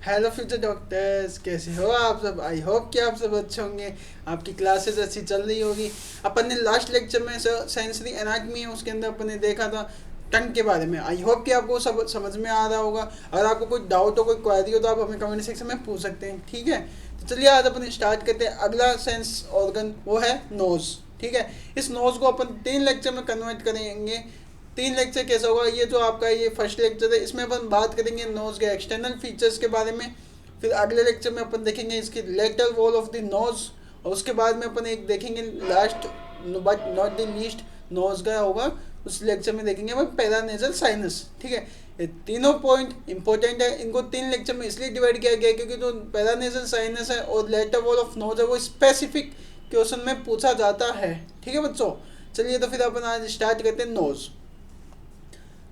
Hello future doctors, कैसे हो आप सब। आई होप कि आप सब अच्छे होंगे, आपकी क्लासेस अच्छी चल रही होगी। अपन ने लास्ट लेक्चर में सेंसरी एनाटमी है उसके अंदर अपन ने देखा था टंग के बारे में। आई होप कि आपको सब समझ में आ रहा होगा। अगर आपको कोई डाउट हो, कोई क्वेरी हो तो आप हमें कमेंट सेक्शन में पूछ सकते हैं, ठीक है। तो चलिए आज अपन स्टार्ट करते हैं। अगला सेंस ऑर्गन वो है नोज, ठीक है। इस नोज को अपन 3 लेक्चर में कन्वर्ट करेंगे। 3 लेक्चर कैसा होगा, ये जो आपका ये फर्स्ट लेक्चर है इसमें अपन बात करेंगे नोज के एक्सटर्नल फीचर्स के बारे में। फिर अगले लेक्चर में अपन देखेंगे इसकी lateral wall of the nose. और उसके बाद में अपन एक देखेंगे last but not the least nose का होगा। उस लेक्चर में देखेंगे अपन पैरानेजल साइनस, ठीक है। ये तीनों पॉइंट इंपॉर्टेंट है। इनको 3 लेक्चर में इसलिए डिवाइड किया गया है क्योंकि जो पैरानेजल साइनस है और लेटर वॉल ऑफ नोज है वो स्पेसिफिक क्वेश्चन में पूछा जाता है, ठीक है बच्चों। चलिए तो फिर अपन आज स्टार्ट करते हैं। नोज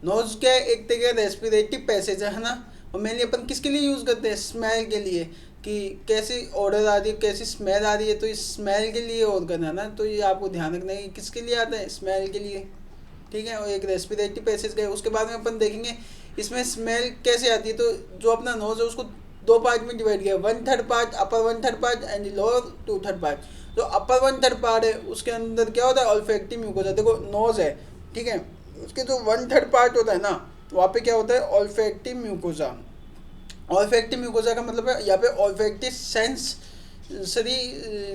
नोज क्या है, एक तरीके का रेस्पिरेटिव पैसेज है ना। और मेनली अपन किसके लिए यूज़ करते हैं, स्मेल के लिए। कि कैसी ऑर्डर आ रही है, कैसी स्मेल आ रही है, तो इस स्मेल के लिए ऑर्गन है ना। तो ये आपको ध्यान रखना है कि किसके लिए आता है, स्मेल के लिए, ठीक है। और एक रेस्पिरेटिव पैसेज का है। उसके बाद में अपन देखेंगे इसमें स्मेल कैसे आती है। तो जो अपना नोज है उसको 2 पार्ट में डिवाइड किया, 1/3 part, upper 1/3 part and lower 2/3 part. जो अपर 1/3 पार्ट है उसके अंदर क्या होता है, ऑल्फैक्टिव म्यूकोसा। देखो नोज है, ठीक है। उसके जो 1/3 पार्ट होता है ना, वहाँ पे क्या होता है, ऑल्फैक्टिव म्यूकोसा। ऑल्फैक्टिव म्यूकोसा का मतलब है यहाँ पे ऑल्फैक्टिव सेंसरी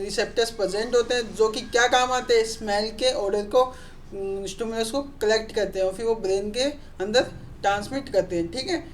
रिसेप्टर्स प्रेजेंट होते हैं, जो कि क्या काम आते हैं, स्मेल के ऑर्डर को, स्टिमुलस को कलेक्ट करते हैं और फिर वो ब्रेन के अंदर ट्रांसमिट करते हैं, ठीक है।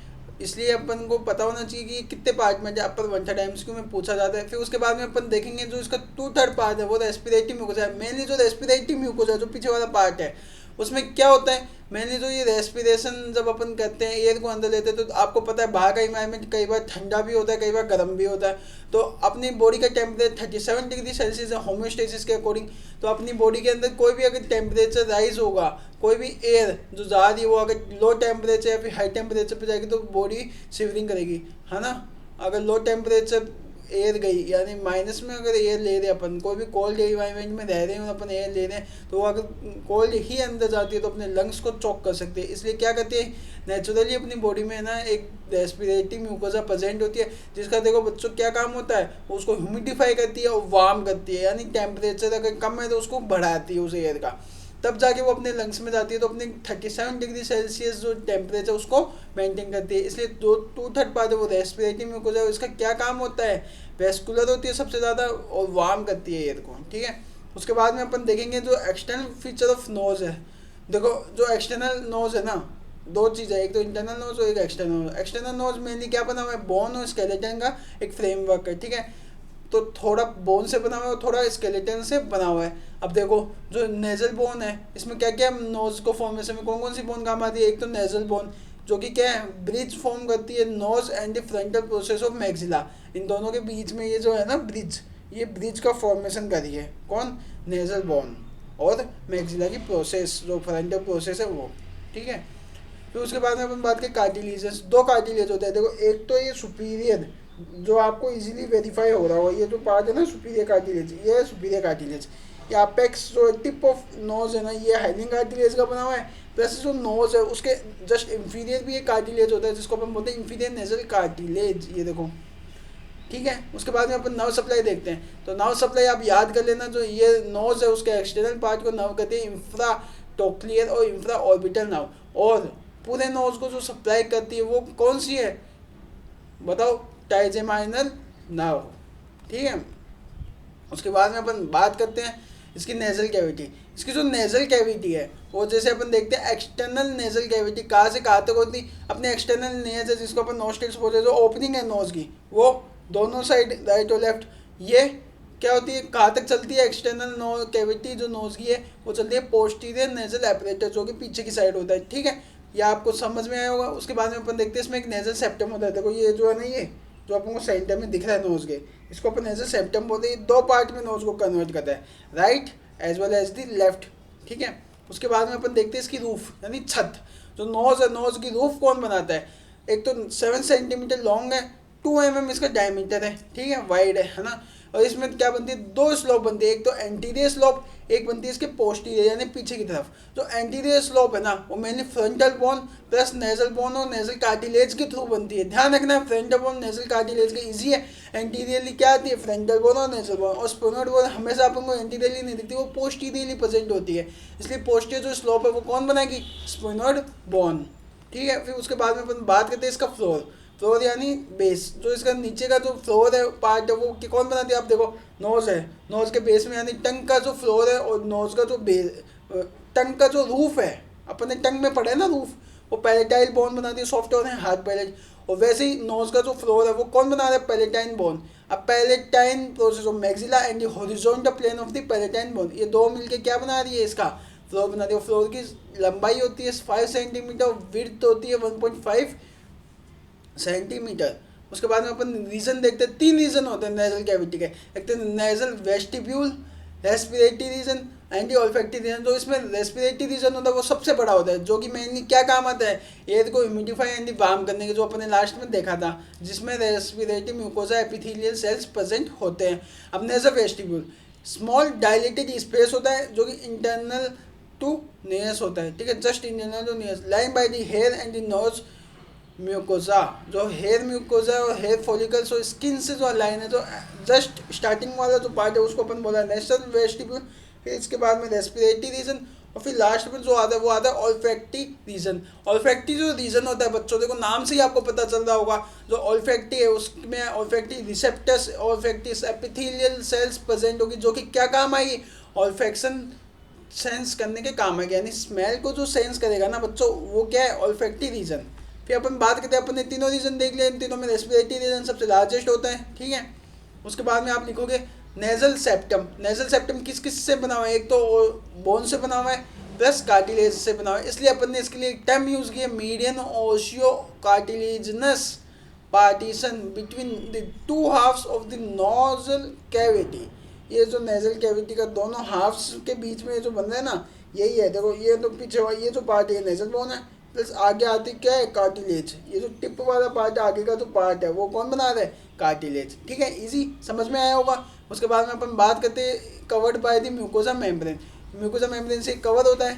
इसलिए अपन को पता होना चाहिए कि कितने पार्ट में अपर 1/3 एमसीक्यू में पूछा जाता है। फिर उसके बाद में अपन देखेंगे जो इसका 2/3 पार्ट है वो रेस्पिरेटिव म्यूकोसा है। मेनली जो रेस्पिरेटिव म्यूकोसा है, जो पीछे वाला पार्ट है, उसमें क्या होता है, मैंने जो ये रेस्पिरेशन जब अपन करते हैं एयर को अंदर लेते हैं तो आपको पता है बाहर का इन्वायरमेंट कई बार ठंडा भी होता है, कई बार गर्म भी होता है। तो अपनी बॉडी का टेम्परेचर 37 डिग्री सेल्सियस है होम्योस्टेसिस के अकॉर्डिंग। तो अपनी बॉडी के अंदर कोई भी अगर टेम्परेचर राइज होगा, कोई भी एयर जो जा रही है वो अगर लो टेम्परेचर या फिर हाई टेम्परेचर पे जाएगी तो बॉडी शिवरिंग करेगी, है ना। अगर लो टेम्परेचर एयर गई, यानी माइनस में अगर एयर ले रहे हैं अपन, कोई भी कोल्ड एनवायरनमेंट में रह रहे हैं अपन एयर ले रहे हैं, तो वो अगर कोल्ड ही अंदर जाती है तो अपने लंग्स को चॉक कर सकते हैं। इसलिए क्या करते हैं, नेचुरली अपनी बॉडी में ना एक रेस्पिरेटरी म्यूकोसा प्रेजेंट होती है, जिसका देखो बच्चों क्या काम होता है, वो उसको ह्यूमिडिफाई करती है और वार्म करती है। यानी टेम्परेचर अगर कम है तो उसको बढ़ाती है उस एयर का, तब जाके वो अपने लंग्स में जाती है। तो अपने 37 डिग्री सेल्सियस जो टेम्परेचर उसको मेंटेन करती है। इसलिए 2/3 पार्ट है वो रेस्पिरेटरी म्यूकोसा है। इसका क्या काम होता है, वेस्कुलर होती है सबसे ज़्यादा और वार्म करती है एयर को, ठीक है। उसके बाद में अपन देखेंगे जो एक्सटर्नल फीचर ऑफ नोज है। देखो जो एक्सटर्नल नोज है ना, 2 चीज़ है, एक तो इंटरनल नोज और एक external nose. External nose mainly क्या बना हुआ है, बोन और स्केलेटन का एक फ्रेमवर्क है, ठीक है। तो थोड़ा बोन से बना हुआ है और थोड़ा स्केलेटन से बना हुआ है। अब देखो जो नेजल बोन है, इसमें क्या क्या नोज को फॉर्मेशन में कौन कौन सी बोन काम आती है। एक तो नेजल बोन जो कि क्या है, ब्रिज फॉर्म करती है nose and the frontal process of maxilla. इन दोनों के बीच में ये जो है ना ब्रिज, ये ब्रिज का फॉर्मेशन करी है कौन, नेजल बोन और मैक्सिला की प्रोसेस, जो फ्रंटल प्रोसेस है वो, ठीक है। फिर उसके बाद में अपन बात करें कार्टिलेजेस। 2 कार्टिलेज होते हैं देखो, एक तो ये सुपीरियर जो आपको इजीली वेरीफाई हो रहा हो, ये जो पार्ट है ना सुपीरियर कार्टिलेज, ये है सुपीरियर कार्टिलेज। ये अपेक्स जो टिप ऑफ नोज है ना, ये हाइलिंग कार्टिलेज का बना हुआ है। प्लस जो नोज है उसके जस्ट इंफीरियर भी एक कार्टिलेज होता है जिसको अपन बोलते हैं इंफीरियर नेजल कार्टिलेज, ये देखो, ठीक है। उसके बाद में अपन नर्व सप्लाई देखते हैं। तो नर्व सप्लाई आप याद कर लेना, जो ये नोज है उसके एक्सटर्नल पार्ट को नर्व कहते हैं इंफ्रा टोक्लियर और इंफ्रा ऑर्बिटल नर्व। और पूरे नोज को जो सप्लाई करती है वो कौन सी है बताओ, ट्राइजेमाइनल नर्व, ठीक है। उसके बाद में अपन बात करते हैं इसकी नेजल कैविटी। इसकी जो नेजल कैविटी है वो जैसे अपन देखते हैं एक्सटर्नल नेजल कैविटी कहाँ से कहाँ तक होती है, अपने एक्सटर्नल नेज है जिसको अपन नोस्ट्रिल्स बोलते हैं, जो ओपनिंग है नोज की वो दोनों साइड राइट और लेफ्ट, ये क्या होती है, कहाँ तक चलती है एक्सटर्नल नो कैविटी जो नोज की है वो चलती है पोस्टीरियर नेजल एपरेटस, जो कि पीछे की साइड होता है, ठीक है। ये आपको समझ में आया होगा। उसके बाद में अपन देखते हैं इसमें एक नेजल सेप्टम होता है। देखो ये जो है ना, ये जो अपन को सेंटर में दिख रहा है नोज के, इसको अपन नेजल सेप्टम बोलते हैं। 2 पार्ट में नोज को कन्वर्ट करता है, right as well as the left, ठीक है। उसके बाद में अपन देखते हैं इसकी रूफ यानी छत। जो नोज है, नोज की रूफ कौन बनाता है, एक तो 7 सेंटीमीटर लॉन्ग है, 2 mm इसका डायमीटर है, ठीक है, वाइड है ना। और इसमें क्या बनती है, 2 स्लोप बनती है, एक तो एंटीरियर स्लोप, एक बनती है इसके पोस्टीरियर यानी पीछे की तरफ। जो एंटीरियर स्लोप है ना वो mainly frontal bone plus nasal bone और नेजल कार्टिलेज के थ्रू बनती है। ध्यान रखना फ्रंटल बोन नेजल कार्टिलेज का इजी है। एंटीरियरली क्या आती है, फ्रंटल बोन और नेजल बोन, और स्पोनोइड बोन हमेशा अपन को एंटीरियरली नहीं दिखती, वो पोस्टीरियरली प्रेजेंट होती है। इसलिए पोस्टीरियर जो स्लोप है वो कौन बनाएगी, स्पोनोइड बोन। ठीक है, फिर उसके बाद में अपन बात करते हैं इसका फ्लोर। फ्लोर यानी बेस, जो इसका नीचे का जो फ्लोर है पार्ट है वो कौन बनाती है, आप देखो नोज है, नोज के बेस में यानी टंग का जो फ्लोर है और नोज का जो बेस, टंग का जो रूफ है, अपन ने टंग में पढ़ा है ना रूफ, वो पैलेटाइल बोन बनाती है, सॉफ्ट और है हार्ड पैलेट। और वैसे ही नोज का जो फ्लोर है वो कौन बना रहा है, पैलेटाइन बोन। अब palatine process of maxilla and the horizontal plane of the palatine bone, ये दो मिलके क्या बना रही है, इसका फ्लोर बना रही है। फ्लोर की लंबाई होती है 5 सेंटीमीटर, विड्थ होती है 1.5 सेंटीमीटर। उसके बाद में अपन रीजन देखते हैं, 3 रीजन होते हैं नेजल कैविटी के। एक तो nasal vestibule, respiratory region, anti olfactory region. जो इसमें रेस्पिरेटरी रीजन होता है वो सबसे बड़ा होता है, जो कि मेनली क्या काम आता है, एयर को ह्यूमिडिफाई एंड वार्म करने के, जो अपने लास्ट में देखा था, जिसमें respiratory mucosa epithelial cells present होते हैं। अब nasal vestibule small dilated space होता है जो कि इंटरनल टू नेस होता है, ठीक है, just internal to nares, line by the hair and the nose mucosa. जो हेयर म्यूकोजा और हेयर फॉलिकल्स और स्किन से जो लाइन है, जो जस्ट स्टार्टिंग वाला जो पार्ट है उसको अपन बोला नेशनल वेस्टिब्यूल। फिर इसके बाद में रेस्पिरेटरी रीजन, और फिर लास्ट में जो आता है वो आता है ऑल्फैक्टरी रीजन। ऑल्फैक्टरी जो रीजन होता है बच्चों, देखो नाम से ही आपको पता चल रहा होगा, जो ऑल्फैक्टरी है उसमें olfactory receptors, olfactory epithelial cells present होगी, जो कि क्या काम आएगी, ऑल्फैक्शन सेंस करने के काम आएगी, यानी स्मेल को जो सेंस करेगा ना बच्चों, वो क्या है, ऑल्फैक्टरी रीजन। फिर अपन बात करते हैं, अपन ने तीनों रीजन देख लिए, इन तीनों में रेस्पिरेटरी रीजन सबसे लार्जेस्ट होता है, ठीक है। उसके बाद में आप लिखोगे नेजल सेप्टम। नेजल सेप्टम किस किस से बना हुआ है, एक तो बोन से बना हुआ है प्लस कार्टिलेज से बना हुआ है, इसलिए अपन ने इसके लिए एक टर्म यूज़ किया, median osseo cartilaginous partition between the 2 halves of the nasal cavity. ये जो नेजल कैविटी का दोनों हाफ्स के बीच में जो बन रहा है ना, यही है, देखो ये तो पीछे हुआ, ये जो पार्ट है नेजल बोन है, प्लस आगे आती क्या है, कार्टिलेज। ये जो टिप वाला पार्ट है, आगे का जो पार्ट है वो कौन बना रहा है, कार्टिलेज, ठीक है, इजी समझ में आया होगा। उसके बाद में अपन बात करते हैं covered by the mucosa membrane. Mucosa membrane से कवर होता है,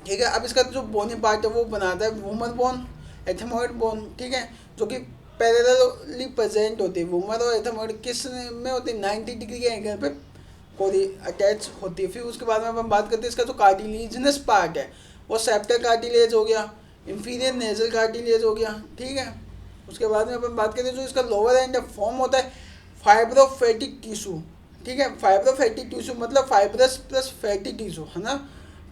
ठीक है। अब इसका जो बोनी पार्ट है वो बनाता है वूमर बोन, एथेमोइड बोन, ठीक है, जो कि पैरेलली प्रेजेंट होती है। वूमर और एथेमोइड किस में होती है, 90 डिग्री के एंगल पे कोई अटैच होती है। फिर उसके बाद में अपन बात करते हैं इसका जो कार्टिलेजनस पार्ट है, वो सेप्टर कार्टिलेज हो गया, इंफीरियर नेजल कार्टिलेज हो गया, ठीक है। उसके बाद में अपन बात करते हैं जो इसका लोअर एंड फॉर्म होता है फाइब्रोफैटी टिश्यू, ठीक है। फाइब्रोफैटी टिश्यू मतलब फाइब्रस प्लस फैटी टिश्यू है ना,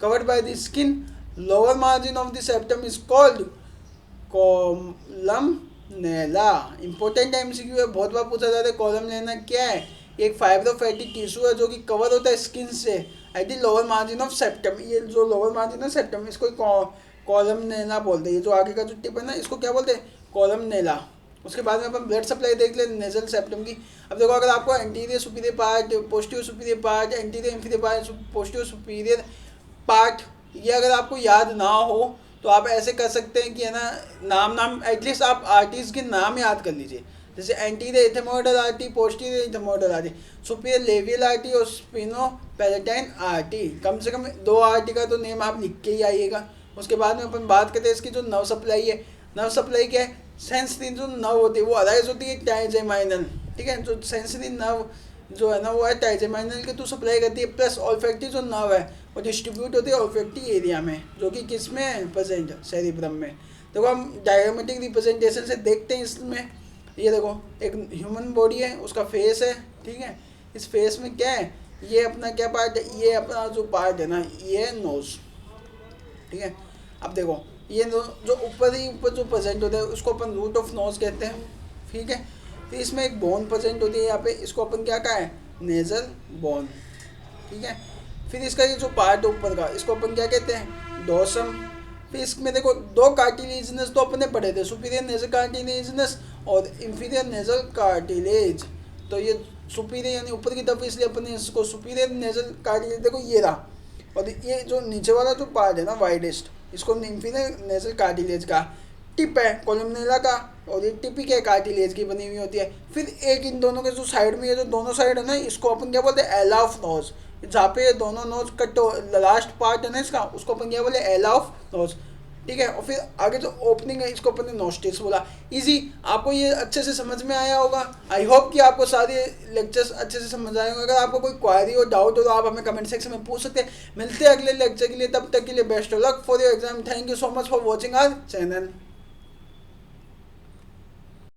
covered by the skin. Lower margin of the septum is called columella. Important MCQ है, बहुत बार पूछा जाता है कॉलमनेला क्या है, एक फाइब्रोफैटी टिश्यू है जो कि कवर होता है स्किन से at the lower margin of septum. ये जो लोअर मार्जिन है सेप्टम, इसको कॉलमनेला बोलते हैं। ये जो आगे का जो टिप है ना, इसको क्या बोलते हैं, कॉलमनेला। उसके बाद में अपन ब्लड सप्लाई देख ले नेजल सेप्टम की। अब देखो, अगर आपको anterior superior part, posterior superior part, anterior inferior part, posterior superior part, ये अगर आपको याद ना हो तो आप ऐसे कर सकते हैं कि है ना, नाम एटलीस्ट आप आर्टरीज के नाम याद कर लीजिए, जैसे anterior ethmoidal artery, posterior ethmoidal artery, superior लेवियल आर्टरी और स्पिनो पैलेटाइन आर्टरी। कम से कम 2 आर्टरी का तो नेम आप लिख के ही आइएगा। उसके बाद में अपन बात करते हैं इसकी जो नर्व सप्लाई है। नर्व सप्लाई क्या है, सेंसरी जो नर्व होती है वो अराइज होती है ट्राइजेमाइनल, ठीक है। जो सेंसरी नर्व जो है ना वो है ट्राइजेमाइनल के थ्रू सप्लाई करती है, प्लस ऑल्फैक्टरी जो नर्व है वो डिस्ट्रीब्यूट होती है ऑल्फैक्टरी एरिया में, जो कि किस में प्रेजेंट है, सेरिब्रम में। देखो हम डायग्रामेटिक रिप्रेजेंटेशन से देखते हैं इसमें। ये देखो एक ह्यूमन बॉडी है, उसका फेस है, ठीक है। इस फेस में क्या है, ये अपना क्या पार्ट है, ये अपना जो पार्ट है ना, ये नोज, ठीक है। अब देखो ये जो ऊपर जो प्रेजेंट होता है उसको अपन रूट ऑफ नोज कहते हैं, ठीक है। फिर इसमें एक बोन प्रेजेंट होती है यहाँ पे, इसको अपन क्या कहा है, नेजल बोन, ठीक है। फिर इसका ये जो पार्ट है ऊपर का, इसको अपन क्या कहते हैं, डोर्सम। फिर इसमें देखो 2 कार्टिलेजनस तो अपने पढ़े थे, सुपीरियर नेजल कार्टिलेजनस और इंफीरियर नेजल कार्टिलेज। तो ये सुपीरियर यानी ऊपर की तरफ, इसलिए अपने इसको सुपीरियर नेजल कार्टिलेज, देखो ये रहा। और ये जो नीचे वाला जो पार्ट है ना वाइडेस्ट, इसको इंफीरियर नेजल कार्टिलेज का। टिप है कॉलमनेला का, और ये टिपी के कार्टिलेज की बनी हुई होती है। फिर एक इन दोनों के जो साइड में, ये जो दोनों साइड है ना, इसको अपन क्या बोलते हैं, एला ऑफ नोज। जहाँ पे ये दोनों नोज कट, लास्ट पार्ट है ना इसका, उसको अपन क्या बोले, एला ऑफ नोज। ठीक है। और फिर आगे जो ओपनिंग है इसको अपन ने नोस्टिस बोला। इजी, आपको ये अच्छे से समझ में आया होगा। आई होप कि आपको सारे लेक्चर्स अच्छे से समझ आए होंगे। अगर आपको कोई क्वारी हो, डाउट हो, तो आप हमें कमेंट सेक्शन में पूछ सकते हैं। मिलते हैं अगले लेक्चर के लिए, तब तक के लिए best of luck for your exam. Thank you so much for watching our channel.